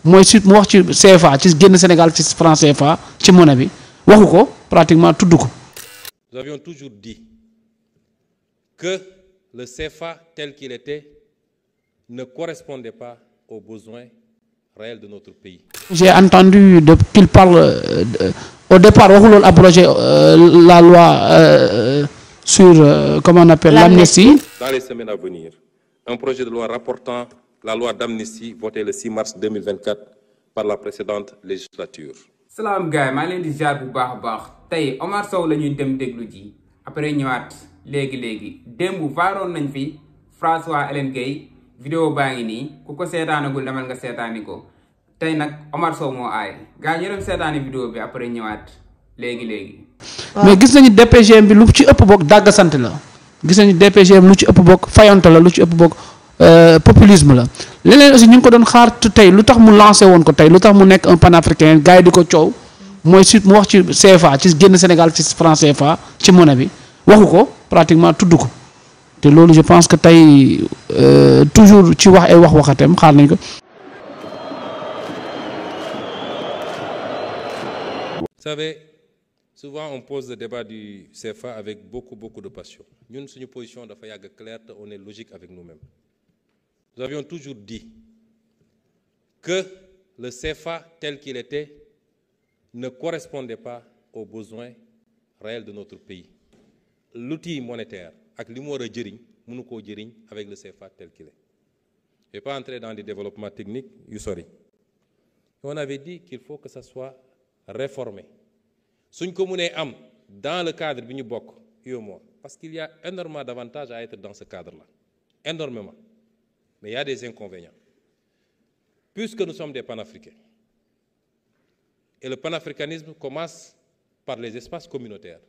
mooy si mu wax ci CFA ci génn Sénégal ci franc CFA ci monnaie bi waxu ko pratiquement tudd ko. Nous avions toujours dit que le CFA tel qu'il était ne correspondait pas aux besoins réels de notre pays. J'ai entendu qu'il parle au départ waxu loolu abroger la loi sur comment on appelle l'amnistie. Dans les semaines à venir, un projet de loi rapportant la loi d'amnistie votée le 6 mars 2024 par la précédente législature. Salam gars yi maa leen di ziar bu baax a baax tey Omar Sow la ñuy dem déglu ji après ñëwaat léegi démb vaaroon nañ fi François Hélène Gueye vidéo baa ngi nii ku ko seetaanagul demal nga seetaani ko tey nag Omar Sow moo aay gars yi ñu dem seetaani vidéo bi après ñëwaat léegi. mais gis nañu DPGM bi lu ci ëpp bokk dàgg sant la gis nañu DPGM lu ci ëpp bokk fayonte la lu ci ëpp bokk populisme la leneen aussi ñu ngi ko doon xaar tey lu tax mu lancé woon ko tey lu tax mu nekk un panafricain gars yi di ko coow mooy si mu wax ci CFA ci génn Sénégal ci franc CFA ci monnaie bi waxu ko pratiquement tudd ko te loolu je pense que tey toujours ci wax ay waxatem xaar nañ ko. Vous savez, souvent on pose le débat du CFA avec beaucoup de passion. Nous, suñu position dafa yàgg claire, on est logique avec nous-mêmes. Nous avions toujours dit que le CFA tel qu'il était ne correspondait pas aux besoins réels de notre pays. L'outil monétaire, ak li mu war a jëriñ, mënu koo jëriñ avec le CFA tel qu'il est. Je ne vais pas entrer dans des développements techniques, on avait dit qu'il faut que ça soit réformé. Suñ ko mënee am dans le cadre bi ñu bokk UEMOA, parce qu'il y a énormément d'avantages à être dans ce cadre-là. Énormément. Mais il y a des inconvénients. Puisque nous sommes des panafricains, et le panafricanisme commence par les espaces communautaires.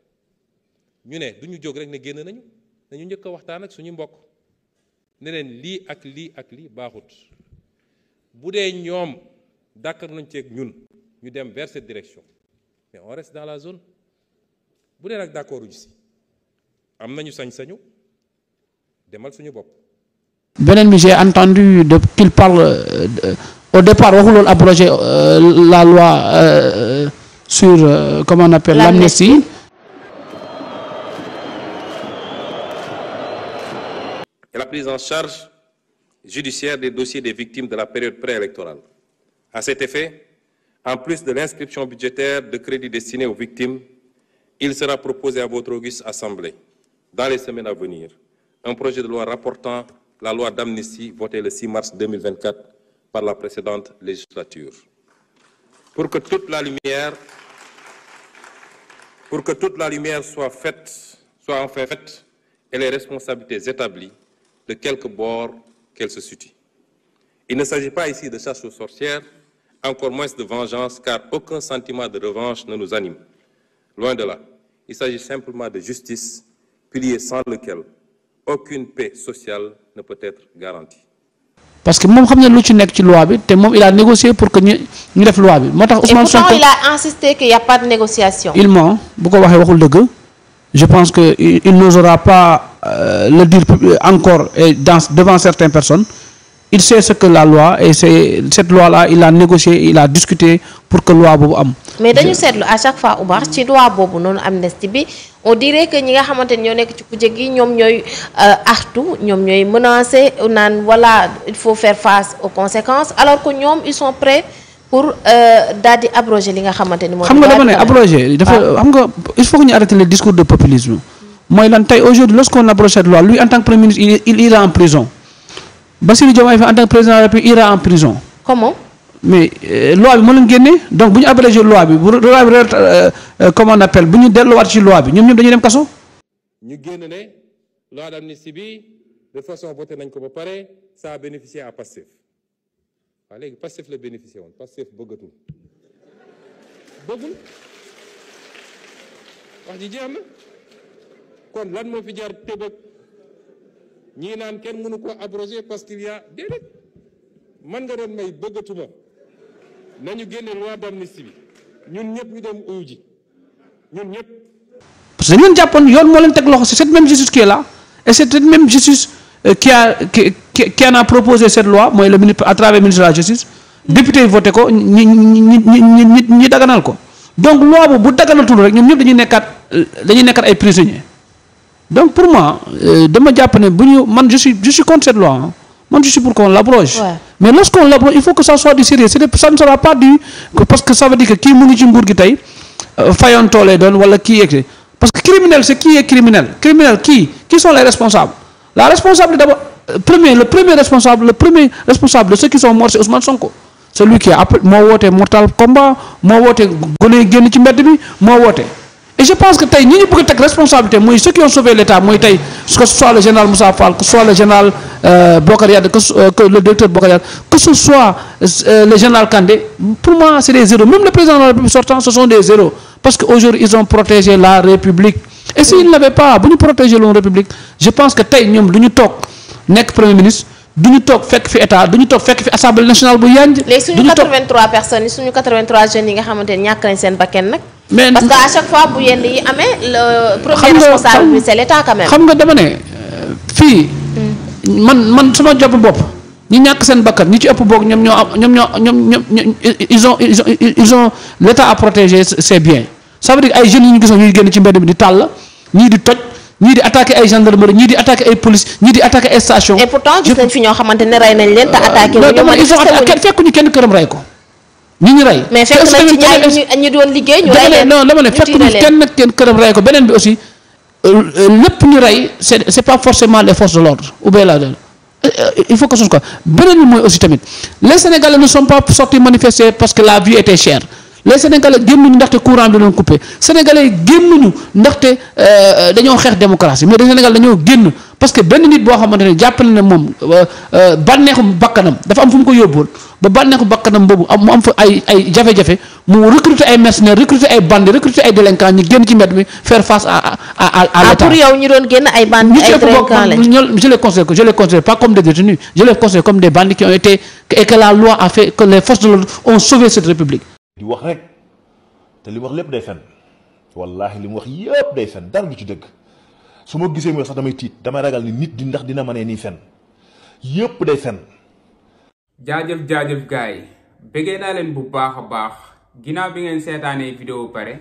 Ñu ne du ñu jóg rek ne génn nañu njëkk a waxtaan ak suñu mbokk ne leen lii ak lii baaxut bu dee ñoom d'accord nañ ci ak ñun ñu dem vers cette direction mais on reste dans la zone bu dee nag d'accord uñu si am nañu sañ-sañu demal suñu bopp. beneen bi j'ai entendu qu'il parle au départ waxu loolu abroger la loi sur comment on appelle l'amnistie. Et la prise en charge judiciaire des dossiers des victimes de la période préélectorale. À cet effet, en plus de l'inscription budgétaire de crédits destinés aux victimes, il sera proposé à votre auguste Assemblée, dans les semaines à venir, un projet de loi rapportant la loi d'amnistie votée le 6 mars 2024 par la précédente législature. Pour que toute la lumière soit enfin faite et les responsabilités établies de quelque bord qu'elle se situe. Il ne s'agit pas ici de chasse aux sorcières, encore moins de vengeance, car aucun sentiment de revanche ne nous anime. Loin de là. Il s'agit simplement de justice, pilier sans lequel aucune paix sociale ne peut être garantie. Parce que moom xam na lu ci nekk ci loi bi te moom il a négocié pour que ñu def loi bi moo tax Ousmane Sonko il a insisté qu'il n'y a pas de négociation. Il ment bu ko waxee waxul dëgg. Je pense que il n'osera pas le dire encore et devant certaines personnes. Il sait ce que la loi et c'est cette loi-là il a négocié, il a discuté pour que loi boobu am. Mais dañu seetlu à chaque fois Oumar ci loi boobu noonu amnistie bi on dirait que ñi nga xamante ne ñoo nekk ci kujje gi ñoom ñooy artu ñoom ñooy menacer naan voilà il faut faire face aux conséquences alors que ñoom ils sont prêts pour daal di abroger li nga xamante ni mooy. xam nga dama ne abroger dafa xam nga il faut que ñu arrêter le discours de populisme. mooy lan tey aujourd'hui lorsqu'on abroge cette loi lui en tant que premier ministre il ira en prison. Bassirou Diomaye Faye en tant que président de la République ira en prison. Comment? Mais loi bi moo leen génne donc bu ñu abrégé loi bi bu loi bi comment on appelle bu ñu delluwaat ci loi bi ñoom ñëpp dañuy dem kaso. ñu génn ne loi d'amnistie bi de façon voté nañ ko ba pare ça a bénéficié à Pastef waaw léegi Pastef la bénéficié woon Pastef bëggatul bëggul wax ji jeex na kon lan moo fi jaar tëbëg ñii naan kenn mënu ko abroger parce qu'il y a déedéet man nga doon may bëggatuma nañu génne loi d'amnistie bi ñun ñëpp ñu dem uyu ji ñun ñëpp. parce que dañu leen jàppoon yoon moo leen teg loxo c'est cette même justice qui est là et c'est cette même justice qui en a proposé cette loi mooy le ministre à travers le ministre de la justice député yi voté ko ñi daganal ko donc loi boobu bu daganatul rek ñoom ñëpp dañuy nekkaat ay prisonniers donc pour moi dama jàpp ne bu ñu man je suis contre cette loi man je suis pour qu'on l'abroge. Mais lorsqu'on l'abroge il faut que ça soit du sérieux ça ne sera pas du parce que ça veut dire que kii mu ngi ci nguur gi tey fayantoo lay doon wala kii yeeg parce que criminel c'est qui est criminel qui sont les responsables la responsable d'abord le premier responsable de ceux qui sont morts c'est Ousmane Sonko celui qui a appelé moo woote mortal combat moo woote gone génn ci mbedd bi moo woote et je pense que tey ñi ñu bëgg a teg responsabilité mooy ceux qui ont sauvé l'État mooy tey que ce soit le général Moussa Fall que ce soit le général Bokar Yade que le directeur Bokar Yade que ce soit le général Kandé pour moi c'est des zéros même le président de la République sortant ce sont des zéros parce que aujourd'hui ils ont protégé la République et s'ils n'avaient pas bu ñu protéger la République je pense que tey ñoom du ñu toog nekk premier ministre du ñu toog fekk fi état du ñu toog fekk fi assemblée nationale bu yanj léegi suñu 83 personnes yi suñu 83 jeunes yi nga xamante ne ñàkk nañ seen bakkan nag mais parce que à chaque fois bu yenn yi amee le premier responsable bi c'est l'état quand même xam nga dama ne fii man sama job bopp ñi ñàkk seen bakkan ñi ci ëpp boog ñoom ils ont l'état à protéger ses biens ça veut dire ay jeunes yi ñu gisoon ñuy génn ci mbedd bi di tàll ñii di toj ñii di attaquer ay gendarmerie ñii di attaquer ay police ñii di attaquer ay station et pourtant gis nañ fi ñoo xamante ne rey nañ leen te attaqué wuñu fekkuñu kenn këram rey ko ñu rey mais fekk nañ ci ñaar ñu doon liggéey ñu rey leen non dama ne fekkuñu kenn këram rey ko beneen bi aussi lépp ñu rey c'est pas forcément les forces de l'ordre ou bien il faut que ce soit beneen bi mooy aussi tamit les Sénégalais ne sont pas sortis manifester parce que la vie était chère les Sénégalais génnuñu ndaxte courant bi doon coupé Sénégalais génnuñu ndaxte dañoo xeex démocratie mais les Sénégalais dañoo génn parce que benn nit boo xamante ne jàpp na ne moom bànneexu bakkanam dafa am fu mu ko yóbbuwoon ba bànneexu bakkanam boobu mu am fa ay jafe-jafe mu recruter ay mercenaires recruter ay bandits recruter ay délinquants ñu génn ci mbedd mi faire face à l'État. pour yow ñu doon génn ay bandits ay délinquants lañ je les considère pas comme des détenus je les considère comme des bandits qui ont été et que la loi a fait que les forces de l'ordre ont sauvé cette république. di wax rek te li wax lépp day fen wallaahi li mu wax yëpp day fen dara du ci dëgg su ma gisee muy sax damay tiit damay ragal ni nit di ndax dina mënee nii fen yëpp day fen. jaajëf gars yi bëggee naa leen bu baax a baax ginnaaw bi ngeen seetaanee vidéo pare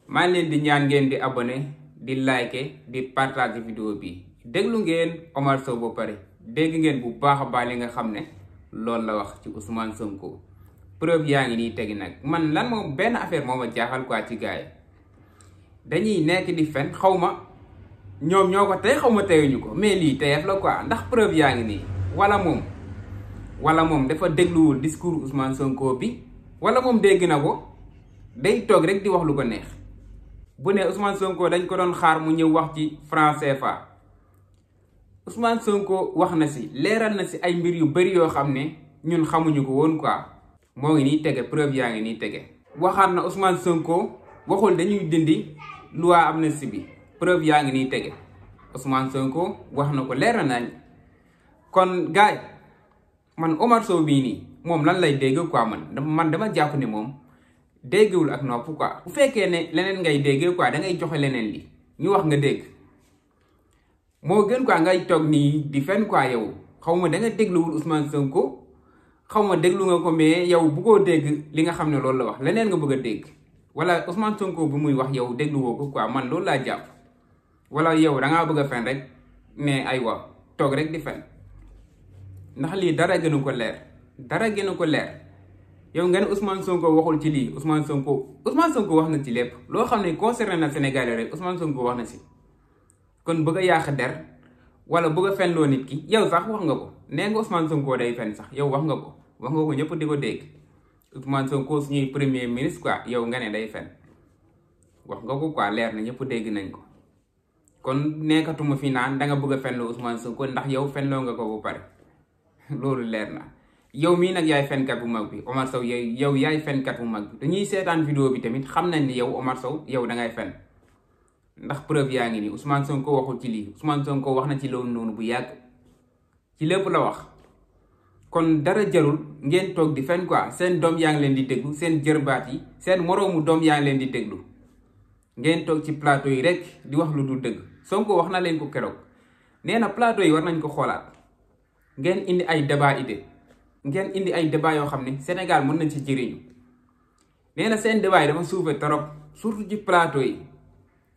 maa ngi leen di ñaan ngeen di abonné di liker di partager vidéo bi déglu ngeen Omar Sow ba pare dégg ngeen bu baax a baax li nga xam ne loolu la wax ci Ousmane Sonko. preuve yaa ngi nii tegi nag man lan moom benn affaire moo ma jaaxal quoi ci gars yi dañuy nekk di fen xaw ma ñoom ñoo ko tey xaw ma teyuñu ko mais lii teyef la quoi ndax preuve yaa ngi nii wala moom dafa dégluwul discours Ousmane Sonko bi wala moom dégg na ko day toog rek di wax lu ko neex bu ne Ousmane Sonko dañ ko doon xaar mu ñëw wax ci franc CFA Ousmane Sonko wax na si leeral na si ay mbir yu bari yoo xam ne ñun xamuñu ko woon quoi. moo ngi nii tege preuve yaa ngi nii tege waxaat na Ousmane Sonko waxul dañuy dindi loi amnistie bi preuve yaa ngi nii tege Ousmane Sonko wax na ko leer na nañ kon gaay man Omar Sow bii nii moom lan lay dégg quoi man dama jàpp ne moom déggewul ak nopp quoi bu fekkee ne leneen ngay dégg quoi da ngay joxe leneen li ñu wax nga dégg moo gën quoi ngay toog nii di fen quoi yow xaw ma da nga dégluwul Ousmane Sonko xaw ma déglu nga ko mais yow bëggoo dégg li nga xam ne loolu la wax leneen nga bëgg a dégg wala Ousmane Sonko bu muy wax yow dégluwoo ko quoi man loolu laa jàpp wala yow da ngaa bëgg a fen rek mais aywa toog rek di fen ndax lii dara gënu ko leer yow nga ne Ousmane Sonko waxul ci lii Ousmane Sonko wax na ci lépp loo xam ne concerné na Sénégalais rek Ousmane Sonko wax na si kon bëgg a yàq der wala bëgg a fen loo nit ki yow sax wax nga ko nee nga Ousmane Sonko day fen sax yow wax nga ko ñëpp di ko dégg Ousmane Sonko suñuy premier ministre quoi yow nga ne day fen wax nga ko quoi leer na ñëpp dégg nañ ko kon nekkatuma fi naan da nga bëgg a fenloo Ousmane Sonko ndax yow fenloo nga ko bu pare loolu leer na yow mii nag yaay fenkat bu mag bi Omar Sow yow yaay fenkat bu mag bi dañuy seetaan vidéo bi tamit xam nañ ni yow Omar Sow yow da ngay fen ndax preuve yaa ngi nii Ousmane Sonko waxul ci lii Ousmane Sonko wax na ci loolu noonu bu yàgg ci lépp la wax kon dara jarul ngeen toog di fen quoi seen doom yaa ngi leen di déglu seen jërbaat yi seen moroomu doom yaa ngi leen di déglu ngeen toog ci plateau yi rek di wax lu dul dëgg Sonko wax na leen ko keroog nee na plateau yi war nañ ko xoolaat ngeen indi ay débat idée ngeen indi ay débat yoo xam ne Sénégal mën nañ ci jëriñu. nee na seen débat yi dafa suufee trop surtout ci plateau yi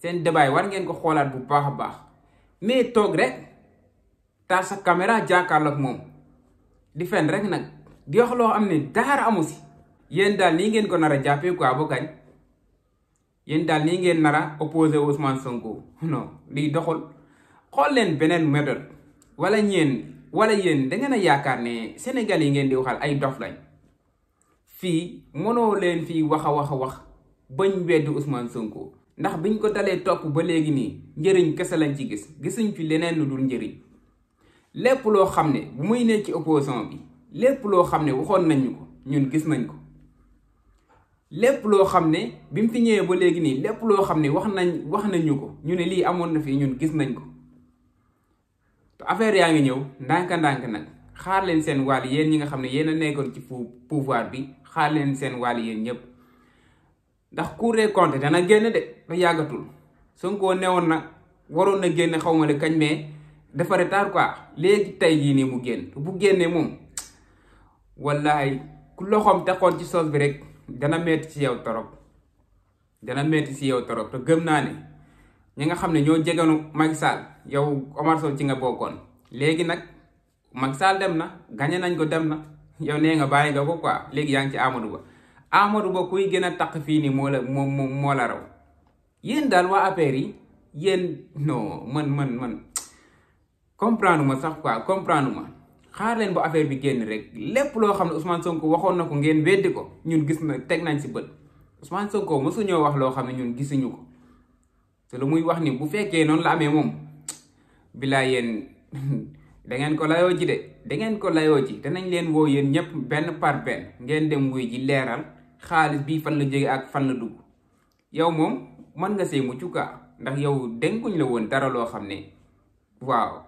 seen débat yi war ngeen ko xoolaat bu baax a baax mais toog rek taal sa caméra jàkkaarloog moom di fen rek nag di wax loo xam ne dara amu si. yéen daal nii ngeen ko nar a jàppee quoi ba kañ yéen daal nii ngeen nar a opposé Ousmane Sonko non lii doxul. xool leen beneen méthode wala yéen da ngeen a yaakaar ne Sénégal yi ngeen di waxal ay dof lañ. fii mënoo leen fii wax bañ weddi Ousmane Sonko ndax biñ ko dalee topp ba léegi nii njëriñ kese lañ ci gisuñ fi leneen lu dul njëriñ lépp loo xam ne bu muy nekk ci opposition bi lépp loo xam ne waxoon nañu ko ñun gis nañ ko lépp loo xam ne bi mu fi ñëwee ba léegi nii lépp loo xam ne wax nañu ko ñu ne lii amoon na fii ñun gis nañ ko te affaire yaa ngi ñëw ndànk-ndànk nag xaar leen seen wàll yéen ñi nga xam ne yéen a nekkoon ci pouvoir bi xaar leen seen wàll yéen ñëpp ndax Cour des comptes dana génn de ba yàggatul Sonko newoon na waroon na génn xaw ma de kañ mais dafa retard quoi léegi tey jii nii mu génn bu génnee moom wallaay ku loxoom texoon ci soos bi rek dana metti ci yow torop te gëm naa ne ñi nga xam ne ñoo jeganu Macky Sall yow Omar Sow ci nga bokkoon léegi nag Macky Sall dem na gañe nañ ko dem na yow nee nga bàyyi nga ko quoi léegi yaa ngi ci Amadou Ba kuy gën a taq fii nii moo la raw yéen daal waa APR yi yéen non man comprendre ma sax quoi comprendre ma xaar leen ba affaire bi génn rek lépp loo xam ne Ousmane Sonko waxoon na ko ngeen weddi ko ñun gis na teg nañ si bët Ousmane Sonko mosuñoo wax loo xam ne ñun gisuñu ko te lu muy wax ni bu fekkee noonu la amee moom bilaay yéen da ngeen ko layoo ji danañ leen woo yéen ñëpp benn par benn ngeen dem wuy ji leeral xaalis bi fan la jóge ak fan la dugg yow moom mën nga see mucc quoi ndax yow denkuñ la woon dara loo xam ne waaw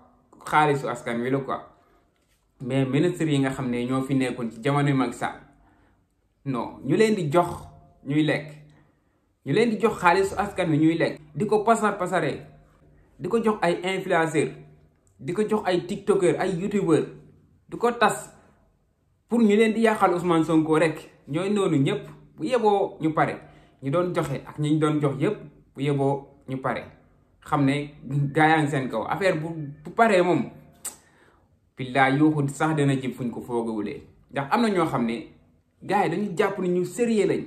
xaalisu askan wi la quoi mais ministre yi nga xam ne ñoo fi nekkoon ci jamono Macky Sall non ñu leen di jox ñuy lekk ñu leen di jox xaalisu askan wi ñuy lekk di ko pasaree di ko jox ay influenceur di ko jox ay tiktokeur ay youtubeur di ko tas pour ñu leen di yàqal Ousmane Sonko rek ñooy noonu ñëpp bu yeboo ñu pare ñu doon joxe ak ñi ñu doon jox yëpp bu yeboo ñu pare xam ne gaayaa ngi seen kaw affaire bu paree moom billaay yuuxu sax dana jib fuñ ko foogawulee ndax am na ñoo xam ne gars yi dañu jàpp ni ñu sérieux lañ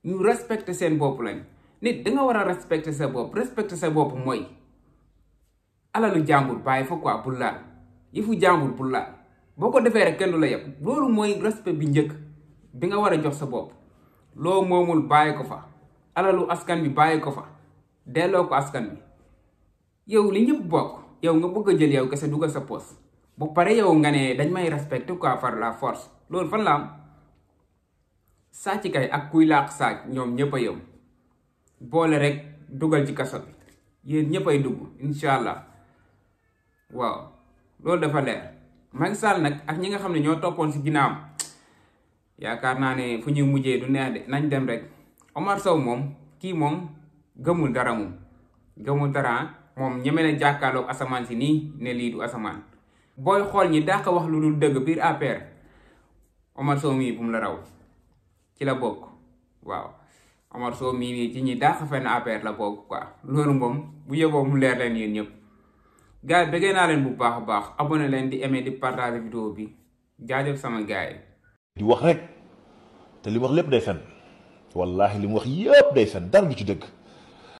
ñu respecté seen bopp lañ nit danga war a respecté sa bopp mooy alalu jàmbur bàyyi fa quoi bul laal yëfu jàmbur bul laal boo ko defee rek kenn du la yeb loolu mooy respect bi njëkk bi nga war a jox sa bopp loo moomul bàyyi ko fa alalu askan bi bàyyi ko fa delloo ko askan bi yow li ñëpp bokk yow nga bëgg a jël yow kese dugal sa poos bu pare yow nga ne dañ may respecté quoi par la force loolu fan la am sàcc kay ak kuy làq sàcc ñoom ñëpp a yem boole rek dugal ci kaso bi yéen ñëpp ay dugg incha allah waaw loolu dafa leer Macky Sall nag ak ñi nga xam ne ñoo toppoon si ginnaawam yaakaar naa ne fu ñuy mujjee du neex de nañ dem rek Omar Sow moom kii moom gëmul dara moom ñeme na jàkkaarloog asamaan si nii ne lii du asamaan booy xool ñi dàq wax lu dul dëgg biir APR Omar Sow mii bu mu la raw ci la bokk waaw Omar Sow mii nii ci ñi dàq fenn APR la bokk quoi loolu moom bu yeboo mu leer leen yéen ñëpp gars yi bëggee naa leen bu baax a baax abonné leen di aimer di partager vidéo bi jaajëf sama gars yi di wax rek te li mu wax lépp day fen wallahi li mu wax yëpp day fen dara du ci dëgg